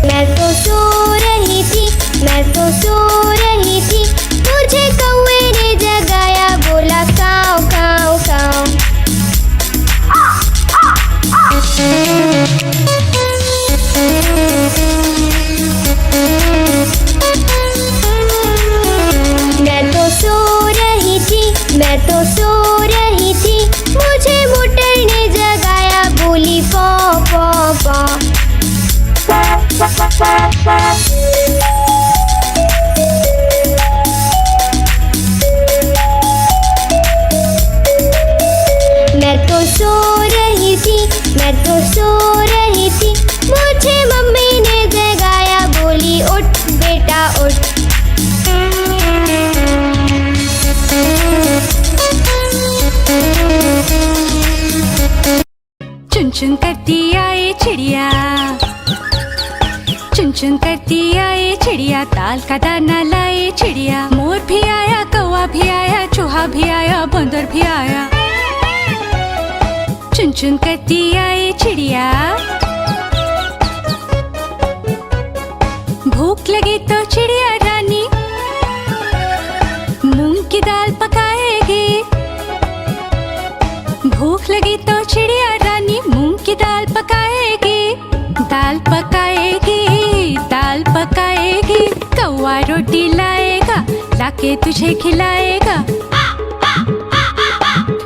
मैं तो सो रही थी, मैं तो सो रही थी, मुझे कौवे ने जगाया, बोला काऊ काऊ काऊ। मैं तो सो रही थी, मैं तो सो रही थी, मुझे मोटर ने जगाया, बोली पौ पौ पौ। मैं तो सो रही थी, मैं तो सो रही थी, मुझे मम्मी ने जगाया, बोली उठ बेटा उठ। चुन चुन करती आए चिड़िया, चुन चुन करती आए चिड़िया, ताल का दाना लाए चिड़िया, मोर भी आया, कौवा भी आया, चूहा भी आया, बंदर भी आया। चुन चुन करती आए चिड़िया, भूख लगी तो चिड़िया रानी मूंग की दाल पकाएगी। भूख लगी तो चिड़िया रानी मूंग की दाल पकाएगी, दाल पकाएगी, दाल पकाएगी। कौवा रोटी लाएगा, लाके तुझे खिलाएगा।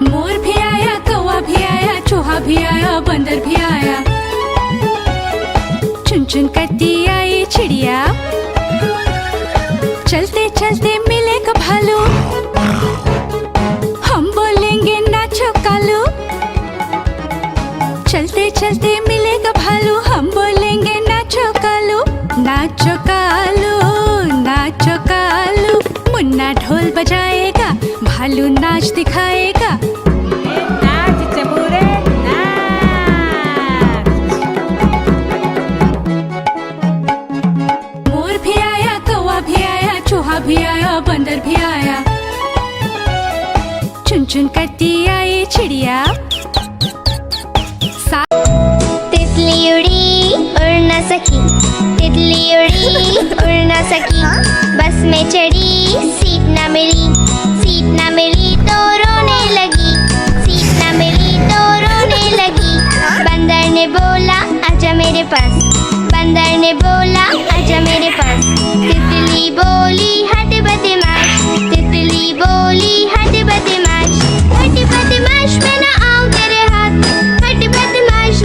मोर भी आया, कौवा भी आया, चूहा भी आया, बंदर भी आया। चुन चुन करती आई चिड़िया, चलते चलते मिलेगा भालू, हम बोलेंगे नाचो कालू। चलते चलते मिलेगा भालू, हम बोलेंगे नाचो कालू, नाचो कालू, नाचो कालू। मुन्ना ढोल बजाएगा, भालू नाच दिखाएगा। नाच चबूरे नाच। मोर भी आया, कौवा भी आया, चूहा भी आया, बंदर भी आया। चुन चुन करती आई चिड़िया, तितली उड़ी उड़ न सकी, तितली उड़ी उड़ न सकी, बस में चढ़ी सीट न मिली, सीट न मिली तो रोने लगी, सीट न मिली तो रोने लगी। बंदर ने बोला आजा मेरे पास, बंदर ने बोला आजा मेरे पास। तितली बोली हट बदमाश, तितली बोली हट बदमाश, हट बदमाश मैं न आऊं तेरे हाथ, हट बदमाश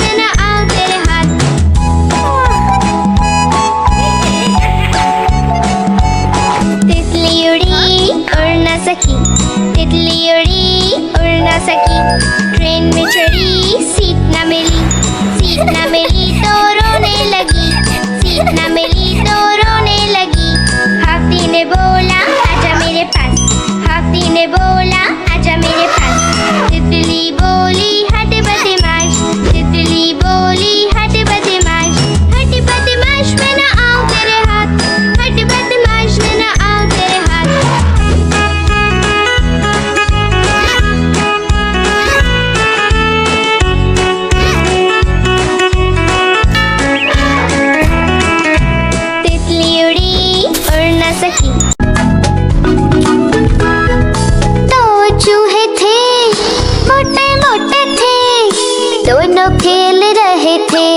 दोनों खेल रहे थे।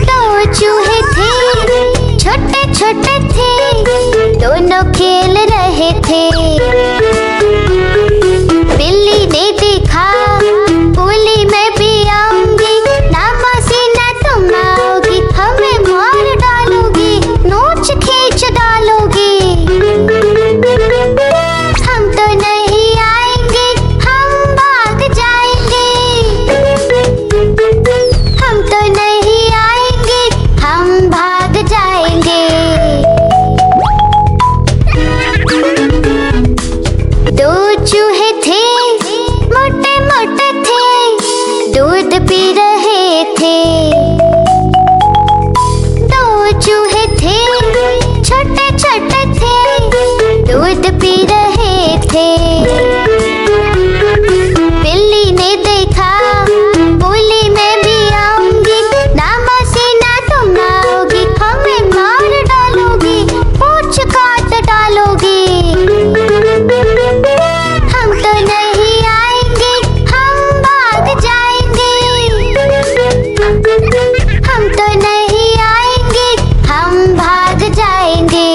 दो चूहे थे, छोटे छोटे थे, दोनों खेल रहे थे। बिल्ली ने देखा, बोली मैं भी आऊंगी, ना मौसी ना तुम आओगी, हमें मार डालोगी, नोच खींच डालोगी। हम तो नहीं आएंगे, हम भाग जाएंगे। हम तो नहीं आएंगे, हम भाग जाएंगे। दो चूहे थे, मोटे मोटे थे, दूध पी रहे थे। दो चूहे थे, छोटे छोटे थे, दूध पी रहे थे। बिल्ली ने देखा, बोली मैं भी आऊंगी, ना मौसी ना तुम आओगी, हमें मार डालोगी, पूंछ काट डालोगी। हम तो नहीं आएंगे, हम भाग जाएंगे। हम तो नहीं आएंगे, हम भाग जाएंगे।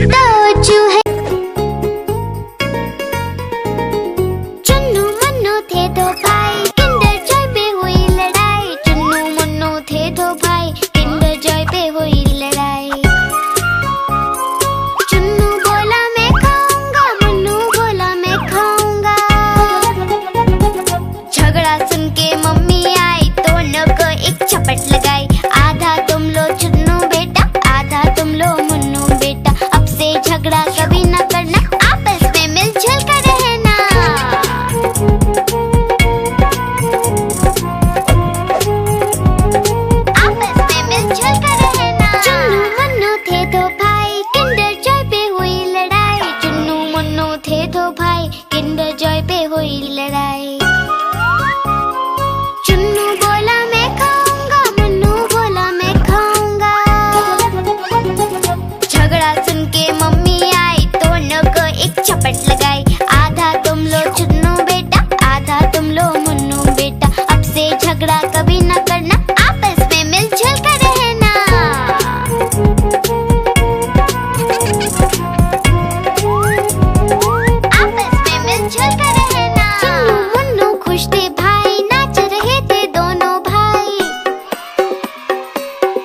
दो चूहे चुन्नू मुन्नू थे दो भाई, किंडर जॉय पे हुई लड़ाई। चुन्नू मुन्नू थे दो भाई, किंडर जॉय पे हुई लड़ाई। चुन्नू बोला मैं खाऊंगा, मुन्नू बोला मैं खाऊंगा। झगड़ा सुन के मम्मी आई, दोनों को एक झपट लगाई। आधा तुम लो चुन्नू बेटा, आधा तुम लो मुन्नू बेटा। अब से झगड़ा कभी न करना, आपस में मिलजुल कर रहना। आपस में मिलजुल कर रहना। चुन्नू मुन्नू थे दो भाई, किंडर जॉय पे हुई लड़ाई। चुन्नू मुन्नू थे दो भाई, किंडर जॉय पे हुई लड़ाई। चुन्नू बोला मैं खाऊंगा, मुन्नू बोला मैं खाऊंगा। झगड़ा सुन के मम्मी आई, दोनों को एक झपट लगाई। आधा तुम लो चुन्नू बेटा, आधा तुम लो मुन्नू बेटा। अब से झगड़ा कभी न करना, आपस में मिलजुल कर रहना। आपस में मिलजुल कर रहना। चुन्नू मुन्नू खुश थे भाई, नाच रहे थे दोनों भाई,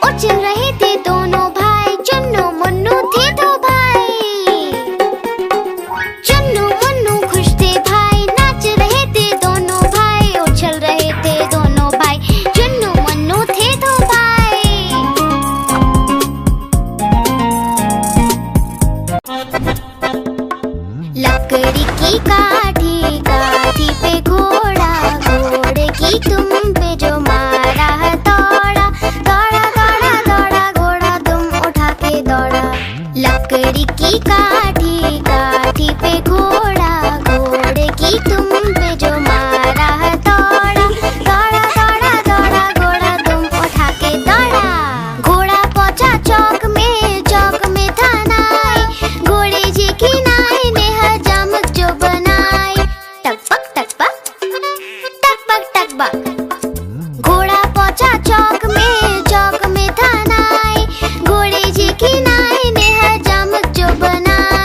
उछल रहे थे दोनों भाई। चुन्नू मुन्नू थे दो भाई, चुन्नू मुन्नू खुश थे भाई, नाच रहे थे दोनों भाई, उछल रहे थे दोनों भाई। चुन्नू मुन्नू थे दो भाई। लकड़ी की काठी, काठी पे घोड़ा, घोड़े की तुम पे जो मारा है दौड़ा, दौड़ा दौड़ा दौड़ा घोड़ा तुम उठा के दौड़ा। लकड़ी की काठी, काठी पे घोड़ा, घोड़े की तुम पे जो मारा है दौड़ा, दौड़ा दौड़ा दौड़ा घोड़ा तुम उठा के दौड़ा। घोड़ा पहुंचा चौक में, चौक में था नाई, घोड़े जी की नाई ने हजामत जो बनाई। टकपक टकपक, टकपक टकपक। घोड़ा पहुंचा चौक में, चौक में था नाई, घोड़े जी की नाई ने हजामत जो बनाई।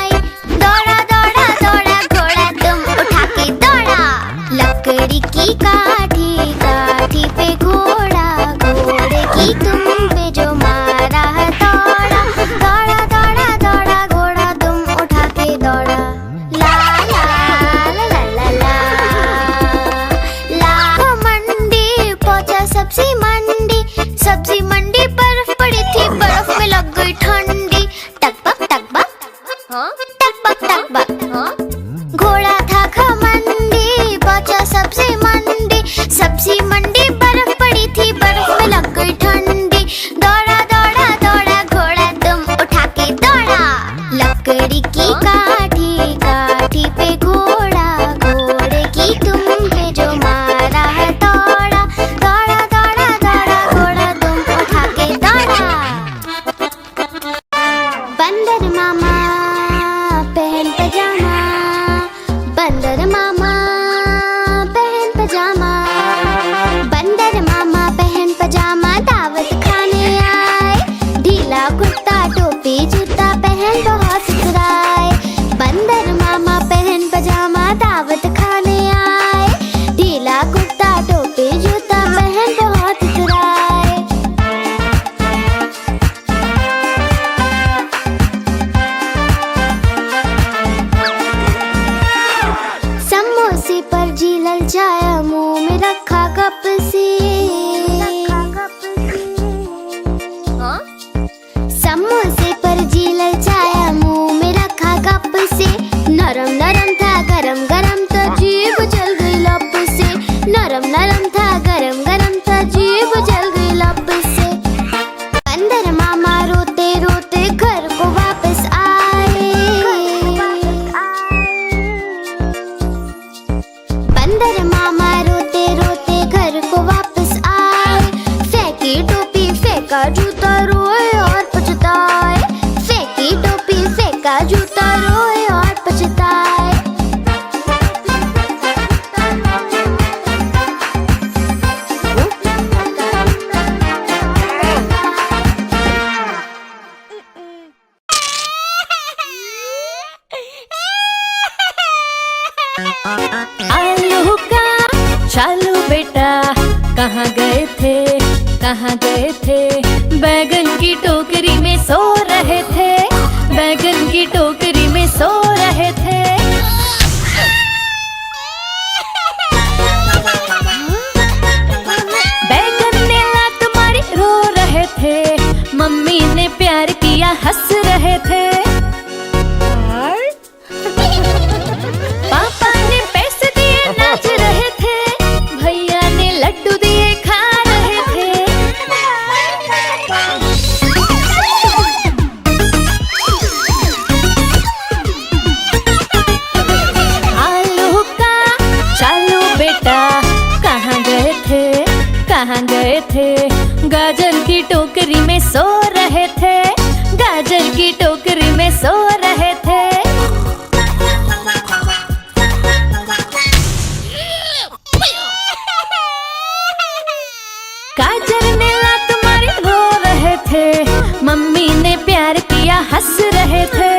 जूता रोए और पछताए, फेंकी टोपी फेंका जूता रोए और पछताए। आलू का चालू बेटा कहाँ गए थे, कहाँ गए थे? बैगन की टोकरी में सो रहे थे, बैगन की टोकरी में सो रहे थे। बैगन ने लात मारी रो रहे थे, मम्मी ने प्यार किया हंस रहे थे। पापा ने पैसे दिए नाच रहे थे, भैया ने लड्डू दिए खा रहे थे। आलू का चालू बेटा कहाँ गए थे, कहाँ गए थे? गाजर की टोकरी में सो रहे थे, गाजर की टोकरी में सो रहे थे। गाजर ने लात मारी रो रहे थे, मम्मी ने प्यार किया हंस रहे थे।